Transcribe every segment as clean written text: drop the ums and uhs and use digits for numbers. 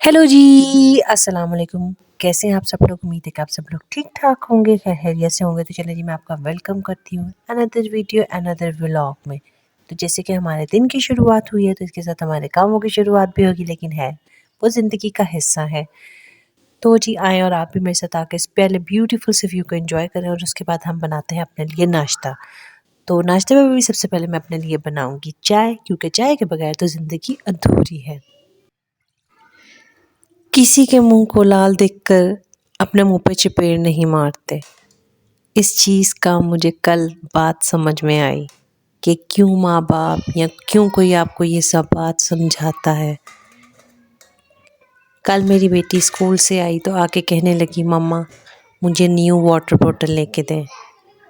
Hello जी, अस्सलाम वालेकुम। कैसे हैं आप सब लोग? उम्मीद है कि आप सब लोग ठीक-ठाक होंगे, खैरियत से होंगे। तो चलिए जी मैं आपका वेलकम करती हूँ अनदर वीडियो, अनदर व्लॉग में। तो जैसे कि हमारे दिन की शुरुआत हुई है तो इसके साथ हमारे कामों की शुरुआत भी होगी, लेकिन है वो ज़िंदगी का हिस्सा है। तो जी आएँ और आप भी मेरे साथ आके इस पहले ब्यूटीफुल से व्यू को एंजॉय करें और उसके बाद हम बनाते हैं अपने लिए नाश्ता। तो नाश्ते में भी सबसे पहले मैं अपने लिए बनाऊँगी चाय, क्योंकि चाय के बगैर तो ज़िंदगी अधूरी है। किसी के मुंह को लाल देखकर अपने मुंह पे चपेड़ नहीं मारते। इस चीज़ का मुझे कल बात समझ में आई कि क्यों माँ बाप या क्यों कोई आपको ये सब बात समझाता है। कल मेरी बेटी स्कूल से आई तो आके कहने लगी, मम्मा मुझे न्यू वाटर बॉटल लेके दें।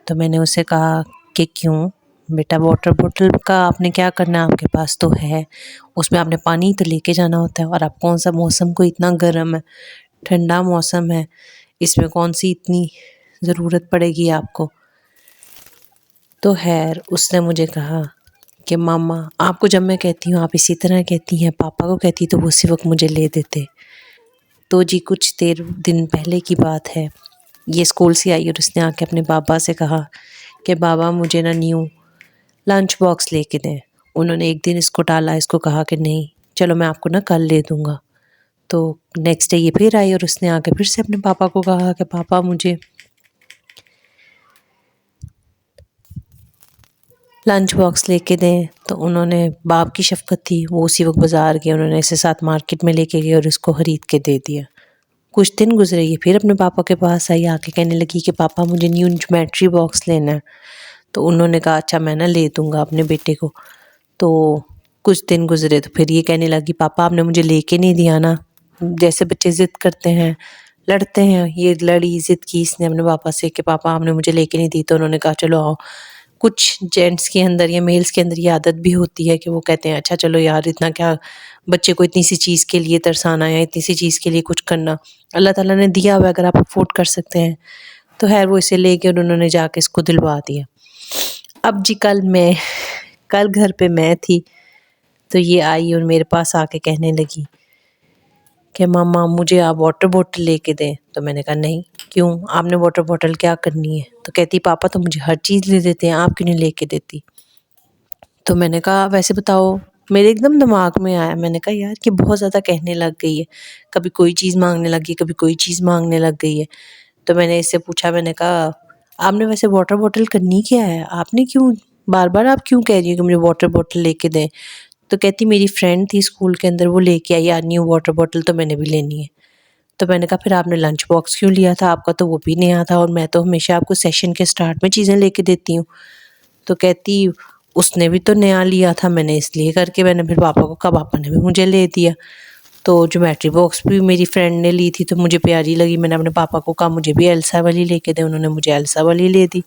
तो मैंने उसे कहा कि क्यों बेटा, वाटर बॉटल का आपने क्या करना है, आपके पास तो है, उसमें आपने पानी तो लेके जाना होता है। और अब कौन सा मौसम को इतना गर्म है, ठंडा मौसम है, इसमें कौन सी इतनी ज़रूरत पड़ेगी आपको। तो खैर उसने मुझे कहा कि मामा आपको जब मैं कहती हूँ आप इसी तरह कहती हैं, पापा को कहती तो वो उसी वक्त मुझे ले देते। तो जी कुछ देर दिन पहले की बात है, ये स्कूल से आई और उसने आके अपने पापा से कहा कि बाबा मुझे ना न्यू लंच बॉक्स लेके दें। उन्होंने एक दिन इसको टाला, इसको कहा कि नहीं चलो मैं आपको ना कल ले दूँगा। तो नेक्स्ट डे ये फिर आई और उसने आके फिर से अपने पापा को कहा कि पापा मुझे लंच बॉक्स लेके दें। तो उन्होंने, बाप की शफ़क़त थी, वो उसी वक्त बाज़ार गए, उन्होंने इसे साथ मार्केट में लेके गए और इसको ख़रीद के दे दिया। कुछ दिन गुजरे, ये फिर अपने पापा के पास आई, आके कहने लगी कि पापा मुझे न्यू ज्योमेट्री बॉक्स लेना है। तो उन्होंने कहा अच्छा मैं ना ले दूँगा अपने बेटे को। तो कुछ दिन गुजरे तो फिर ये कहने लगी पापा आपने मुझे लेके नहीं दिया ना। जैसे बच्चे ज़िद करते हैं, लड़ते हैं, ये लड़ी, ज़िद की इसने अपने पापा से कि पापा आपने मुझे लेके नहीं दी। तो उन्होंने कहा चलो आओ। कुछ जेंट्स के अंदर या मेल्स के अंदर ये आदत भी होती है कि वो कहते हैं अच्छा चलो यार, इतना क्या बच्चे को इतनी सी चीज़ के लिए तरसाना या इतनी सी चीज़ के लिए कुछ करना, अल्लाह ताला ने दिया हुआ है, अगर आप अफोर्ड कर सकते हैं। तो खैर वो इसे ले गए और उन्होंने जाके इसको दिलवा दिया। अब जी कल घर पे मैं थी, तो ये आई और मेरे पास आके कहने लगी कि मम्मा मुझे आप वाटर बॉटल लेके दें। तो मैंने कहा नहीं, क्यों आपने वाटर बॉटल क्या करनी है। तो कहती पापा तो मुझे हर चीज़ ले देते हैं, आप क्यों नहीं लेके देती। तो मैंने कहा वैसे बताओ, मेरे एकदम दिमाग में आया, मैंने कहा यार कि बहुत ज़्यादा कहने लग गई है, कभी कोई चीज़ मांगने लगी, कभी कोई चीज़ मांगने लग गई है। तो मैंने इससे पूछा, मैंने कहा आपने वैसे वाटर बॉटल करनी क्या है, आपने क्यों बार बार आप क्यों कह रही हो कि मुझे वाटर बॉटल लेके दें। तो कहती मेरी फ्रेंड थी स्कूल के अंदर, वो लेके आई यार न्यू वाटर बॉटल, तो मैंने भी लेनी है। तो मैंने कहा फिर आपने लंच बॉक्स क्यों लिया था, आपका तो वो भी नया था और मैं तो हमेशा आपको सेशन के स्टार्ट में चीज़ें लेके देती हूँ। तो कहती उसने भी तो नया लिया था, मैंने इसलिए करके मैंने फिर पापा को कहा, पापा ने भी मुझे ले दिया। तो ज्योमेट्री बॉक्स भी मेरी फ्रेंड ने ली थी तो मुझे प्यारी लगी, मैंने अपने पापा को कहा मुझे भी एल्सा वाली लेके दें, उन्होंने मुझे एल्सा वाली ले दी।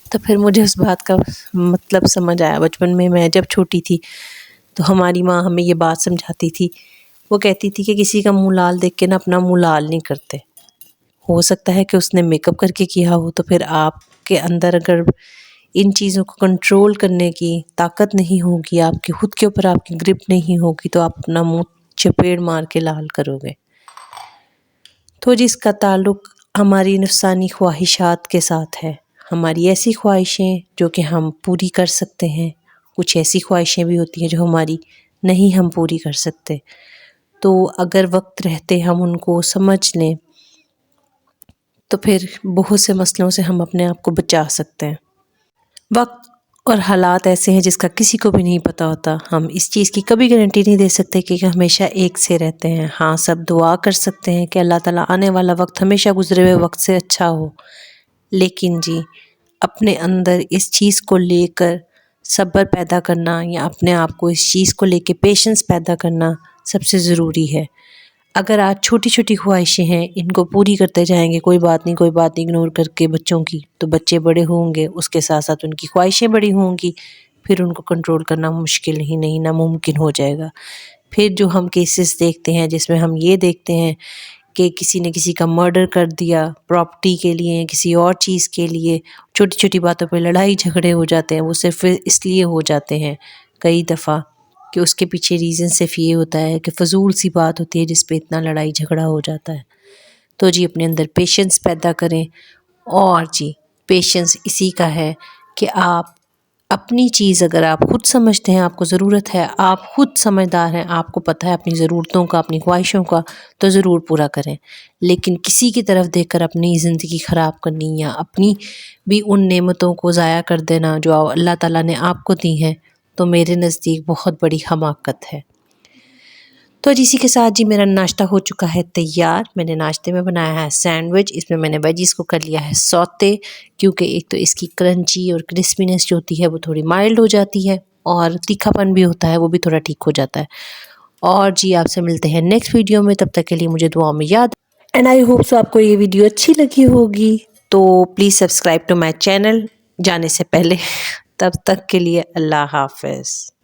तो फिर मुझे उस बात का मतलब समझ आया। बचपन में मैं जब छोटी थी तो हमारी माँ हमें ये बात समझाती थी, वो कहती थी कि किसी का मुंह लाल देख के ना अपना मुंह लाल नहीं करते। हो सकता है कि उसने मेकअप करके किया हो, तो फिर आपके अंदर अगर इन चीज़ों को कंट्रोल करने की ताकत नहीं होगी, आपके खुद के ऊपर आपकी ग्रिप नहीं होगी, तो आप अपना मुंह चपेड़ मार के लाल करोगे। तो जिसका ताल्लुक़ हमारी नफ़सानी ख्वाहिशात के साथ है, हमारी ऐसी ख्वाहिशें जो कि हम पूरी कर सकते हैं, कुछ ऐसी ख्वाहिशें भी होती हैं जो हमारी नहीं हम पूरी कर सकते। तो अगर वक्त रहते हम उनको समझ लें तो फिर बहुत से मसलों से हम अपने आप को बचा सकते हैं। वक्त और हालात ऐसे हैं जिसका किसी को भी नहीं पता होता। हम इस चीज़ की कभी गारंटी नहीं दे सकते कि हमेशा एक से रहते हैं। हाँ, सब दुआ कर सकते हैं कि अल्लाह ताला आने वाला वक्त हमेशा गुजरे हुए वक्त से अच्छा हो। लेकिन जी अपने अंदर इस चीज़ को लेकर सब्र पैदा करना या अपने आप को इस चीज़ को लेके पेशेंस पैदा करना सबसे ज़रूरी है। अगर आज छोटी-छोटी ख्वाहिशें हैं, इनको पूरी करते जाएँगे, कोई बात नहीं इग्नोर करके बच्चों की, तो बच्चे बड़े होंगे, उसके साथ-साथ उनकी ख्वाहिशें बड़ी होंगी, फिर उनको कंट्रोल करना मुश्किल ही नहीं नामुमकिन हो जाएगा। फिर जो हम केसेस देखते हैं जिसमें हम ये देखते हैं कि किसी ने किसी का मर्डर कर दिया प्रॉपर्टी के लिए, किसी और चीज़ के लिए, छोटी-छोटी बातों पे लड़ाई झगड़े हो जाते हैं, वो सिर्फ़ इसलिए हो जाते हैं कई दफ़ा کہ اس کے پیچھے ریزن صرف یہ ہوتا ہے کہ فضول سی بات ہوتی ہے جس پہ اتنا لڑائی جھگڑا ہو جاتا ہے۔ تو جی اپنے اندر پیشنس پیدا کریں، اور جی پیشنس اسی کا ہے کہ آپ اپنی چیز اگر آپ خود سمجھتے ہیں، آپ کو ضرورت ہے، آپ خود سمجھدار ہیں، آپ کو پتہ ہے اپنی ضرورتوں کا، اپنی خواہشوں کا، تو ضرور پورا کریں۔ لیکن کسی کی طرف دیکھ کر اپنی زندگی خراب کرنی یا اپنی بھی ان نعمتوں کو ضائع کر دینا جو اللہ تعالیٰ نے آپ کو دی ہیں، تو میرے نزدیک بہت بڑی حماقت ہے۔ تو اسی کے ساتھ جی میرا ناشتہ ہو چکا ہے تیار۔ میں نے ناشتے میں بنایا ہے سینڈوچ، اس میں نے ویجیز کو کر لیا ہے سوتے، کیونکہ ایک تو اس کی کرنچی اور کرسپینس جو ہوتی ہے وہ تھوڑی مائلڈ ہو جاتی ہے، اور تیکھا پن بھی ہوتا ہے وہ بھی تھوڑا ٹھیک ہو جاتا ہے۔ اور جی آپ سے ملتے ہیں نیکسٹ ویڈیو میں، تب تک کے لیے مجھے دعاؤں میں یاد، اینڈ آئی ہوپ سو آپ کو یہ ویڈیو اچھی لگی ہوگی، تو please subscribe to my channel جانے سے پہلے۔ تب تک کے لیے اللہ حافظ۔